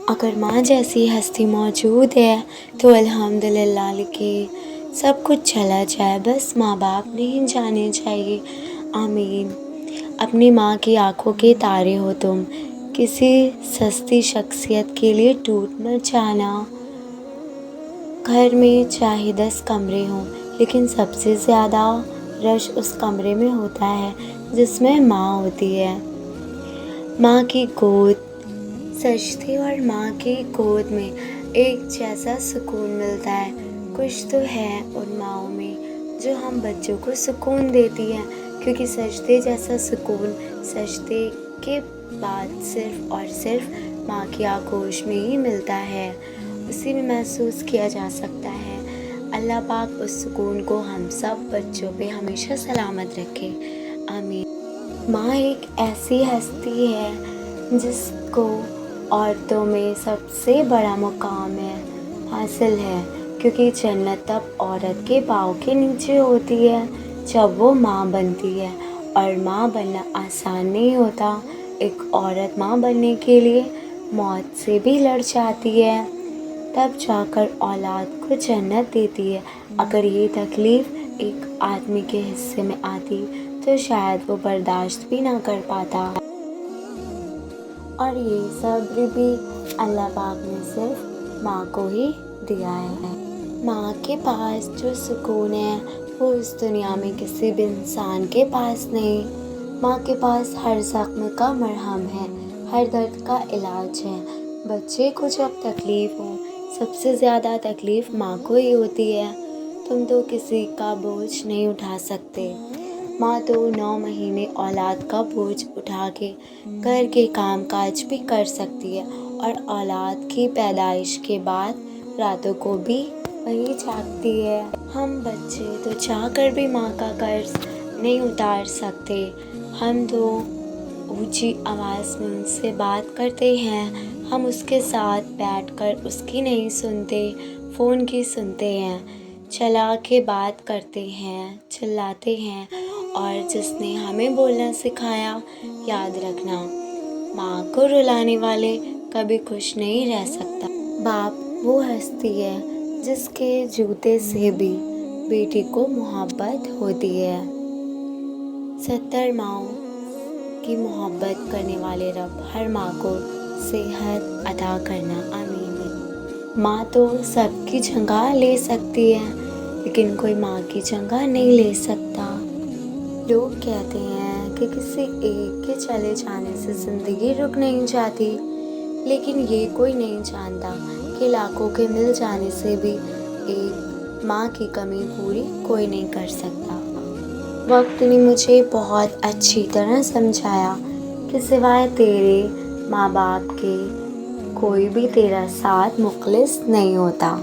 اگر ماں جیسی ہستی موجود ہے تو الحمدللہ لکھے سب کچھ چلا جائے، بس ماں باپ نہیں جانے چاہیے۔ آمین۔ اپنی ماں کی آنکھوں کے تارے ہو تم، کسی سستی شخصیت کے لیے ٹوٹ مت جانا۔ گھر میں چاہے 10 کمرے ہوں، لیکن سب سے زیادہ رش اس کمرے میں ہوتا ہے جس میں ماں ہوتی ہے۔ ماں کی گود سجدے اور ماں کی گود میں ایک جیسا سکون ملتا ہے۔ کچھ تو ہے ان ماؤں میں جو ہم بچوں کو سکون دیتی ہے، کیونکہ سجدے جیسا سکون سجدے کے بعد صرف اور صرف ماں کی آغوش میں ہی ملتا ہے، اسی میں محسوس کیا جا سکتا ہے۔ اللہ پاک اس سکون کو ہم سب بچوں پہ ہمیشہ سلامت رکھے، آمین۔ ماں ایک ایسی ہستی ہے جس کو عورتوں میں سب سے بڑا مقام حاصل ہے، کیونکہ جنت تب عورت کے پاؤں کے نیچے ہوتی ہے جب وہ ماں بنتی ہے، اور ماں بننا آسان نہیں ہوتا۔ ایک عورت ماں بننے کے لیے موت سے بھی لڑ جاتی ہے، تب جا کر اولاد کو جنت دیتی ہے۔ اگر یہ تکلیف ایک آدمی کے حصے میں آتی تو شاید وہ برداشت بھی نہ کر پاتا۔ اور یہ صبر بھی اللہ پاک نے صرف ماں کو ہی دیا ہے۔ ماں کے پاس جو سکون ہے وہ اس دنیا میں کسی بھی انسان کے پاس نہیں۔ ماں کے پاس ہر زخم کا مرہم ہے، ہر درد کا علاج ہے۔ بچے کو جب تکلیف ہو، سب سے زیادہ تکلیف ماں کو ہی ہوتی ہے۔ تم تو کسی کا بوجھ نہیں اٹھا سکتے، ماں تو 9 مہینے اولاد کا بوجھ اٹھا کے گھر کے کام کاج بھی کر سکتی ہے، اور اولاد کی پیدائش کے بعد راتوں کو بھی وہی جاگتی ہے۔ ہم بچے تو چاہ کر بھی ماں کا قرض نہیں اتار سکتے۔ ہم تو اونچی آواز میں ان سے بات کرتے ہیں، ہم اس کے ساتھ بیٹھ کر اس کی نہیں سنتے، فون کی سنتے ہیں، چلا کے بات کرتے ہیں، چلاتے ہیں۔ اور جس نے ہمیں بولنا سکھایا، یاد رکھنا، ماں کو رلانے والے کبھی خوش نہیں رہ سکتا۔ باپ وہ ہستی ہے جس کے جوتے سے بھی بیٹی کو محبت ہوتی ہے۔ 70 ماؤں کی محبت کرنے والے رب ہر ماں کو صحت عطا کرنا، آمین۔ ماں تو سب کی جگہ لے سکتی ہے، لیکن کوئی ماں کی جگہ نہیں لے سکتا۔ لوگ کہتے ہیں کہ کسی ایک کے چلے جانے سے زندگی رک نہیں جاتی، لیکن یہ کوئی نہیں جانتا کہ لاکھوں کے مل جانے سے بھی ایک ماں کی کمی پوری کوئی نہیں کر سکتا۔ وقت نے مجھے بہت اچھی طرح سمجھایا کہ سوائے تیرے ماں باپ کے کوئی بھی تیرا ساتھ مخلص نہیں ہوتا۔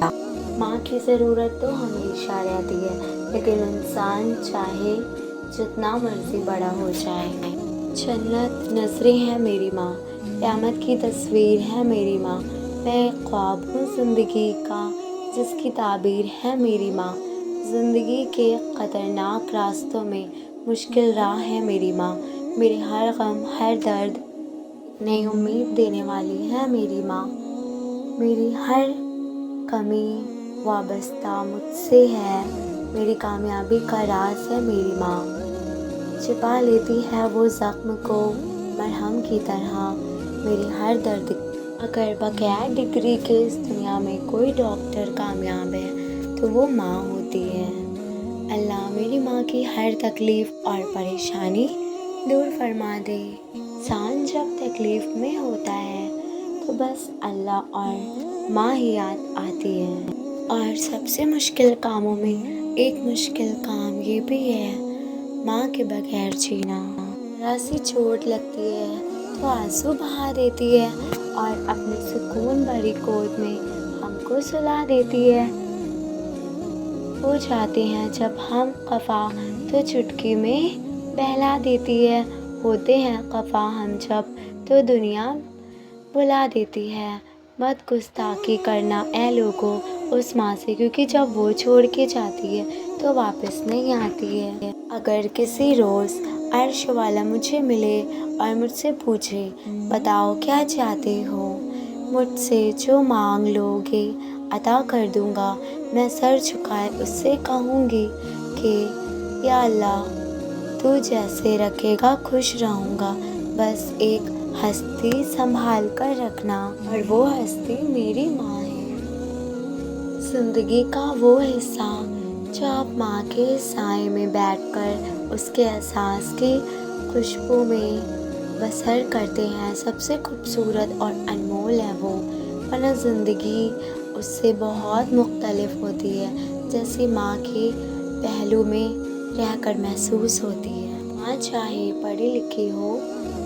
ماں کی ضرورت تو ہمیشہ رہتی ہے، لیکن انسان چاہے جتنا مرضی بڑا ہو جائے۔ جنت نظریں ہے میری ماں، قیامت کی تصویر ہے میری ماں، میں خواب ہوں زندگی کا جس کی تعبیر ہے میری ماں، زندگی کے خطرناک راستوں میں مشکل راہ ہے میری ماں، میرے ہر غم ہر درد نئی امید دینے والی ہے میری ماں، میری ہر کمی وابستہ مجھ سے ہے، میری کامیابی کا راز ہے میری ماں، چھپا لیتی ہے وہ زخم کو مرہم کی طرح میری ہر درد۔ اگر بغیر ڈگری کے اس دنیا میں کوئی ڈاکٹر کامیاب ہے تو وہ ماں ہوتی ہے۔ اللہ میری ماں کی ہر تکلیف اور پریشانی دور فرما دے۔ انسان جب تکلیف میں ہوتا ہے تو بس اللہ اور ماں ہی یاد آتی ہے۔ اور سب سے مشکل کاموں میں ایک مشکل کام یہ بھی ہے ماں کے بغیر جینا۔ ذرا سی چوٹ لگتی ہے تو آنسو بہا دیتی ہے اور اپنی سکون بھری گود میں ہم کو سلا دیتی ہے۔ ہو جاتے ہیں جب ہم خفا تو چٹکی میں بہلا دیتی ہے، ہوتے ہیں خفا ہم جب تو دنیا بلا دیتی ہے۔ مت گستاخی کرنا اے لوگو اس ماں سے، کیونکہ جب وہ چھوڑ کے جاتی ہے تو واپس نہیں آتی ہے۔ اگر کسی روز عرش والا مجھے ملے اور مجھ سے پوچھے بتاؤ کیا چاہتے ہو، مجھ سے جو مانگ لوگے عطا کر دوں گا۔ میں سر جھکائے اس سے کہوں گی کہ یا اللہ تو جیسے رکھے گا خوش رہوں گا، بس ایک ہستی سنبھال کر رکھنا، اور وہ ہستی میری ماں ہے۔ زندگی کا وہ حصہ جو آپ ماں کے سائے میں بیٹھ کر اس کے احساس کی خوشبو میں بسر کرتے ہیں، سب سے خوبصورت اور انمول ہے وہ، ورنہ زندگی اس سے بہت مختلف ہوتی ہے، جیسے ماں کے پہلو میں رہ کر محسوس ہوتی ہے۔ ماں چاہے پڑھی لکھی ہو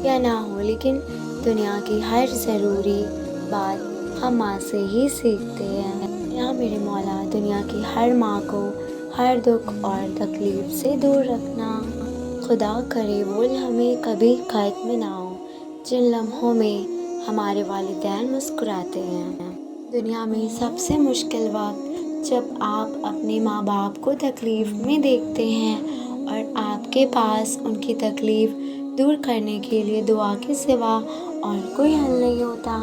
یا نہ ہو، لیکن دنیا کی ہر ضروری بات ہم ماں سے ہی سیکھتے ہیں۔ یا میرے مولا دنیا کی ہر ماں کو ہر دکھ اور تکلیف سے دور رکھنا۔ خدا کرے وہ لمحے کبھی ختم نہ ہو جن لمحوں میں ہمارے والدین مسکراتے ہیں۔ دنیا میں سب سے مشکل وقت جب آپ اپنے ماں باپ کو تکلیف میں دیکھتے ہیں اور آپ کے پاس ان کی تکلیف دور کرنے کے لیے دعا کے سوا اور کوئی حل نہیں ہوتا۔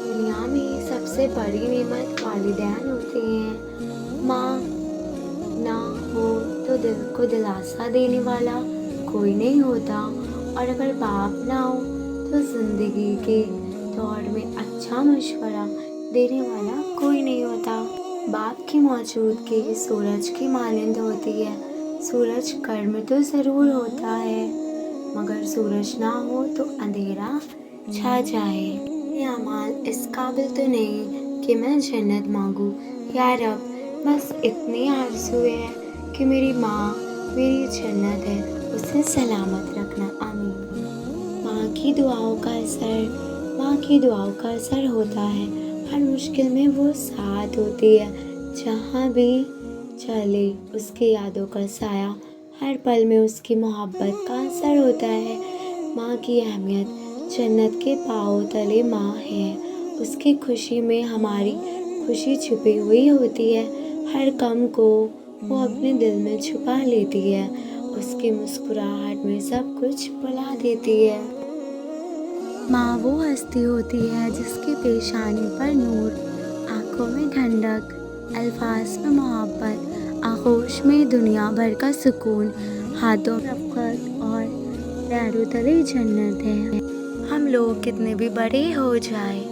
دنیا میں سب سے بڑی نعمت والدین ہوتے ہیں۔ ماں نہ ہو تو دل کو دلاسا دینے والا کوئی نہیں ہوتا، اور اگر باپ نہ ہو تو زندگی کے دور میں اچھا مشورہ دینے والا کوئی نہیں ہوتا۔ باپ کی موجودگی سورج کی مانند ہوتی ہے۔ سورج گرم تو ضرور ہوتا ہے، مگر سورج نہ ہو تو اندھیرا چھا جائے۔ میرے اعمال اس قابل تو نہیں کہ میں جنت مانگوں، یا رب بس اتنی آرزو ہے کہ میری ماں میری جنت ہے، اسے سلامت رکھنا، آمین۔ ماں کی دعاؤں کا اثر ہوتا ہے، ہر مشکل میں وہ ساتھ ہوتی ہے، جہاں بھی چلے اس کی یادوں کا سایہ، ہر پل میں اس کی محبت کا اثر ہوتا ہے۔ ماں کی اہمیت جنت کے پاؤں تلے ماں ہے، اس کی خوشی میں ہماری خوشی چھپی ہوئی ہوتی ہے، ہر غم کو وہ اپنے دل میں چھپا لیتی ہے، اس کی مسکراہٹ میں سب کچھ بھلا دیتی ہے۔ ماں وہ ہستی ہوتی ہے جس کی پیشانی پر نور، آنکھوں میں ٹھنڈک، الفاظ میں محبت، آغوش میں دنیا بھر کا سکون، ہاتھوں میں رفقت اور پیروں تلے جنت ہے۔ ہم لوگ کتنے بھی بڑے ہو جائیں،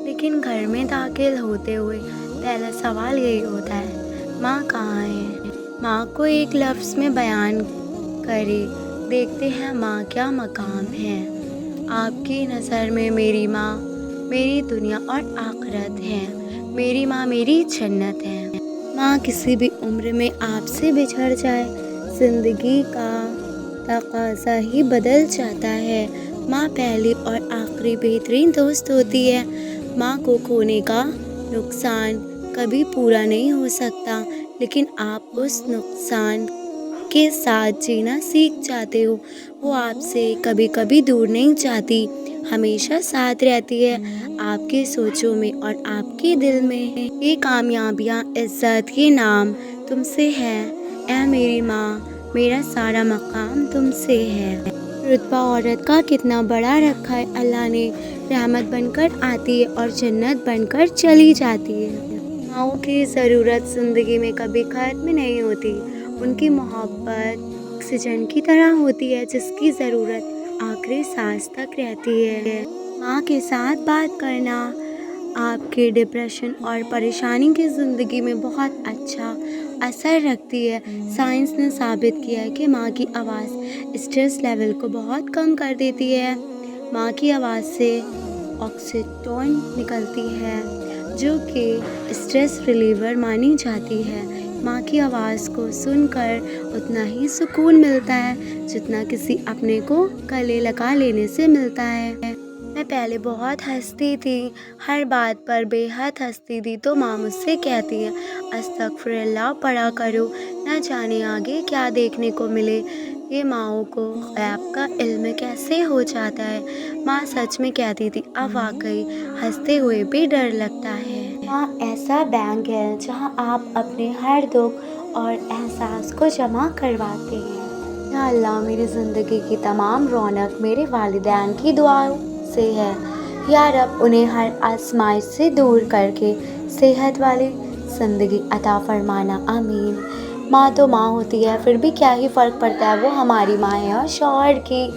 لیکن گھر میں داخل ہوتے ہوئے پہلا سوال یہی ہوتا ہے، ماں کہاں ہے؟ ماں کو ایک لفظ میں بیان کرے دیکھتے ہیں ماں کیا مقام ہے۔ آپ کی نظر میں میری ماں میری دنیا اور آخرت ہے، میری ماں میری جنت ہے۔ ماں کسی بھی عمر میں آپ سے بچھڑ جائے، زندگی کا تقاضا ہی بدل جاتا ہے۔ ماں پہلی اور آخری بہترین دوست ہوتی ہے۔ ماں کو کھونے کا نقصان کبھی پورا نہیں ہو سکتا، لیکن آپ اس نقصان کے ساتھ جینا سیکھ جاتے ہو۔ وہ آپ سے کبھی کبھی دور نہیں جاتی، ہمیشہ ساتھ رہتی ہے، آپ کی سوچوں میں اور آپ کے دل میں۔ یہ کامیابیاں، عزت، یہ نام تم سے ہے، اے میری ماں، میرا سارا مقام تم سے ہے۔ رتبہ عورت کا کتنا بڑا رکھا ہے اللہ نے، رحمت بن کر آتی ہے اور جنت بن کر چلی جاتی ہے۔ ماؤں کی ضرورت زندگی میں کبھی ختم نہیں ہوتی، ان کی محبت آکسیجن کی طرح ہوتی ہے جس کی ضرورت آخری سانس تک رہتی ہے۔ ماں کے ساتھ بات کرنا آپ کے ڈپریشن اور پریشانی کی زندگی میں بہت اچھا اثر رکھتی ہے۔ سائنس نے ثابت کیا ہے کہ ماں کی آواز اسٹریس لیول کو بہت کم کر دیتی ہے۔ ماں کی آواز سے آکسیٹوسن نکلتی ہے جو کہ اسٹریس ریلیور مانی جاتی ہے۔ ماں کی آواز کو سن کر اتنا ہی سکون ملتا ہے جتنا کسی اپنے کو گلے لگا لینے سے ملتا ہے۔ میں پہلے بہت ہنستی تھی، ہر بات پر بے حد ہنستی تھی، تو ماں مجھ سے کہتی ہے استغفر اللہ پڑھا کرو، نہ جانے آگے کیا دیکھنے کو ملے۔ یہ ماؤں کو غیب کا علم کیسے ہو جاتا ہے۔ ماں سچ میں کہتی تھی، اب واقعی ہنستے ہوئے بھی ڈر لگتا ہے۔ ماں ایسا بینک ہے جہاں آپ اپنے ہر دکھ اور احساس کو جمع کرواتے ہیں۔ یا اللہ میری زندگی کی تمام رونق میرے والدین کی دعاؤں سے ہے۔ یا رب انہیں ہر آزمائش سے دور کر کے صحت والی زندگی عطا فرمانا، آمین۔ ماں تو ماں ہوتی ہے، پھر بھی کیا ہی فرق پڑتا ہے، وہ ہماری ماں ہے۔ اور شوہر کی،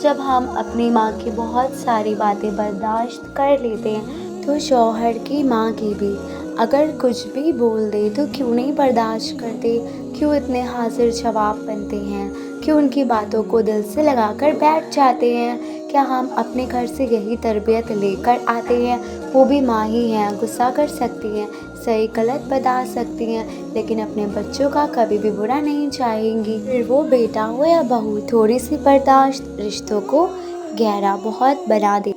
جب ہم اپنی ماں کی بہت ساری باتیں برداشت کر لیتے ہیں تو شوہر کی ماں کی بھی اگر کچھ بھی بول دے تو کیوں نہیں برداشت کرتے، کیوں اتنے حاضر جواب بنتے ہیں، کیوں ان کی باتوں کو دل سے لگا کر بیٹھ جاتے ہیں۔ کیا ہم اپنے گھر سے یہی تربیت لے کر آتے ہیں؟ وہ بھی ماں ہی ہیں، غصہ کر سکتی ہیں، صحیح غلط بتا سکتی ہیں، لیکن اپنے بچوں کا کبھی بھی برا نہیں چاہیں گی۔ پھر وہ بیٹا ہو یا بہو، تھوڑی سی برداشت رشتوں کو گہرا بہت بنا دے۔